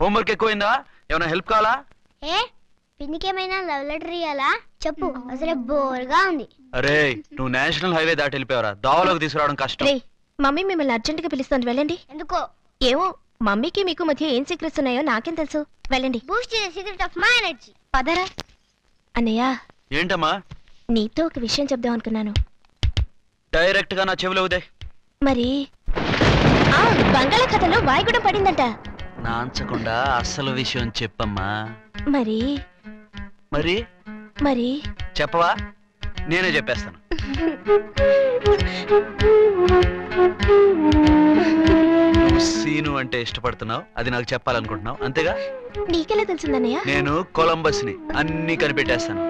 Homework ఎక్కువైందా? ఏమైనా help కావాలా? ఏ పిన్నికేమైనా love letter ఇయ్యాలా చెప్పు, అసలే బోర్గా ఉంది. అరే నువ్వు నేషనల్ హైవే దాటి వెళ్ళిపోయారా, దావలోకి తీసుకురావడం కష్టం. మమ్మీ మిమ్మల్ని అర్జెంట్ గా పిలుస్తుంది, వెళ్ళండి. ఎందుకో? ఏమో, మమ్మీకి మీకు మధ్య ఏం సీక్రెట్స్ ఉన్నాయో నాకేం తెలుసు, వెళ్ళండి. Boost is the secret of my energy. పదరా. అన్నయ్య, ఏంటమ్మా? నీతో ఒక విషయం చెప్దాం అనుకున్నాను. డైరెక్ట్ గా నా చెవిలో ఉదే. మరి బంగాళాఖాతంలో వాయుగుణం పడిందంట. నాంచకుండా అసలు విషయం చెప్పమ్మా. మరి మరి మరి చెప్పవా? నేనే చెప్పేస్తాను. సీను అంటే ఇష్టపడుతున్నావు, అది నాకు చెప్పాలనుకుంటున్నావు అంతేగా? నీకెలా తెలిసిందన్నయ్య? నేను కొలంబస్ ని అన్ని కనిపెట్టేస్తాను.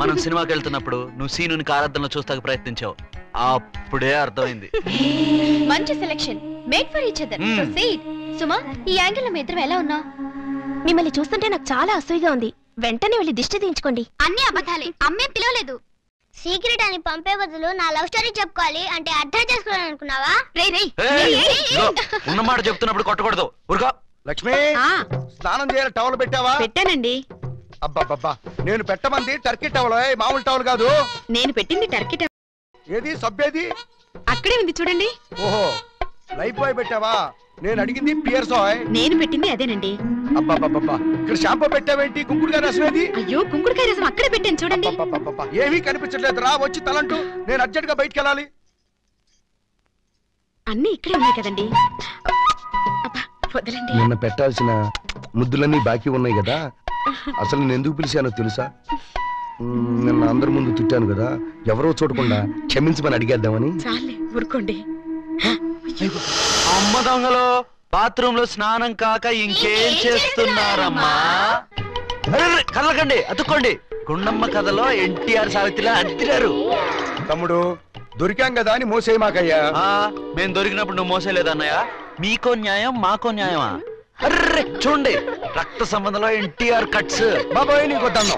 మనం సినిమాకి వెళ్తున్నప్పుడు నువ్వు సీనుని కారద్దంలో చూస్తాకు ప్రయత్నించావు, అప్పుడే అర్థమైంది. మంచి selection, made for each other. Proceed. సుమా, ఈ యాంగిల్ లో మీ ఇద్దరు ఎలా ఉన్నావు? మిమ్మల్ని చూస్తుంటే నాకు చాలా అసూయగా ఉంది. వెంటనే వెళ్ళి దిష్టి తీయించుకోండి. అన్ని అబద్ధాలే, అమ్మే పిలవలేదు. సీక్రెట్ అని పంపే బదులు నా లవ్ స్టోరీ చెప్పుకోవాలి అంటే అర్థం చేసుకోవాలని అనుకున్నావా? ఉన్నమాట చెప్తున్నప్పుడు కొట్టకూడదు. ఊరుకో. లక్ష్మి, స్నానం చేయాలి, టవల్ పెట్టావా? పెట్టానండి. అబ్బబ్బబ్బా, నేను పెట్టమంది టర్కీ టవల్, మామూలు టవల్ కాదు. నేను పెట్టింది టర్కీ టవల్. ఏది సబ్బేది? అక్కడే ఉంది చూడండి. ఓహో, లైఫ్ బాయ్ పెట్టావా? నేను అడిగింది పియర్ సాయ్. నేను పెట్టింది అదేనండి. అబ్బబ్బబ్బా, ఇక్కడ షాంపూ పెట్టావేంటి? కుంకుడుకాయ రసం ఏది? అయ్యో, కుంకుడుకాయ రసం అక్కడే పెట్టాను చూడండి. ఏమీ కనిపించట్లేదు, రా వచ్చి తలంటూ. నేను అర్జెంట్ గా బయటికి వెళ్ళాలి. అన్ని ఇక్కడే ఉన్నాయి కదండి. వదలండి. నిన్న పెట్టాల్సిన ముద్దులన్నీ బాకీ ఉన్నాయి కదా, అసలు నేను ఎందుకు పిలిచానో తెలుసా? నిన్న అందరి ముందు తిట్టాను కదా, ఎవరో చూడకుండా క్షమించమని అడిగేద్దామని. చాలే, ఊరుకోండి. అమ్మ దొంగలో బాత్రూమ్ లో స్నానం కాక ఇంకేం చేస్తున్నారమ్మా? కదలకండి, అతుక్కోండి. గుండమ్మ కథలో ఎన్టీఆర్ సావిత్రిలా అద్దిరారు. తమ్ముడు, దొరికాం కదా అని మోసేయమాకయ్యా. మేము దొరికినప్పుడు నువ్వు మోసేలేదన్నయ్య. మీకో న్యాయం మాకో న్యాయమా? అర్రే చూడండి, రక్త సంబంధంలో ఎన్టీఆర్ కట్స్. బాబాయ్ నీకు వద్దన్నాం.